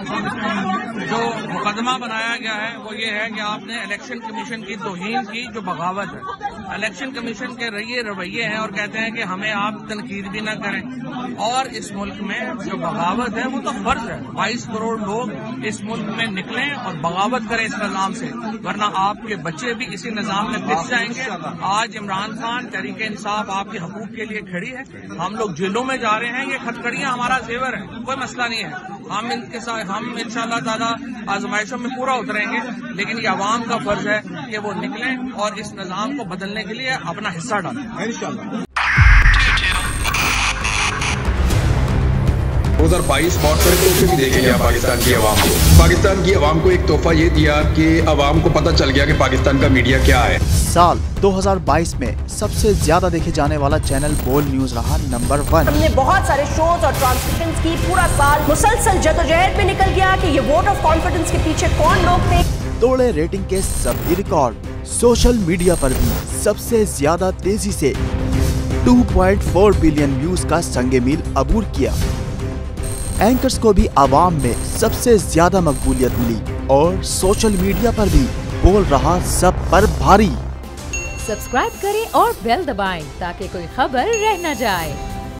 जो मुकदमा बनाया गया है वो ये है कि आपने इलेक्शन कमीशन की तौहीन की, जो बगावत है। इलेक्शन कमीशन के ये रवैये हैं और कहते हैं कि हमें आप तनकीद भी न करें, और इस मुल्क में जो बगावत है वो तो फर्ज है। 22 करोड़ लोग इस मुल्क में निकलें और बगावत करें इस निज़ाम से, वरना आपके बच्चे भी इसी निज़ाम में पिस जाएंगे। आज इमरान खान तहरीक इंसाफ आपके हकूक के लिए खड़ी है, हम लोग जेलों में जा रहे हैं, ये खटखड़ियां हमारा जेवर है, कोई मसला नहीं है। हम इनके साथ हम इंशाअल्लाह ताला आजमाइशों में पूरा उतरेंगे, लेकिन ये अवाम का फर्ज है कि वो निकलें और इस निज़ाम को बदलने के लिए अपना हिस्सा डालें इंशाअल्लाह। 2022 बहुत सारे तोहफे भी देखे गया पाकिस्तान की आवाम को। पाकिस्तान की आवाम को एक तोहफा ये दिया कि आवाम को पता चल गया कि पाकिस्तान का मीडिया क्या है। साल 2022 में सबसे ज्यादा देखे जाने वाला चैनल बोल न्यूज रहा नंबर 1। हमने बहुत सारे शोज और ट्रांसमिशंस की, पूरा साल मुसलसल जदोजहद में निकल गया कि ये वोट ऑफ कॉन्फिडेंस के पीछे कौन लोग थे। तोड़े रेटिंग के सभी रिकॉर्ड। सोशल मीडिया पर भी सबसे ज्यादा तेजी से 2.4 बिलियन व्यूज का संगे मील अबूर किया। एंकर्स को भी आवाम में सबसे ज्यादा मकबूलियत मिली और सोशल मीडिया पर भी बोल रहा सब पर भारी। सब्सक्राइब करें और बेल दबाएं ताकि कोई खबर रह न जाए।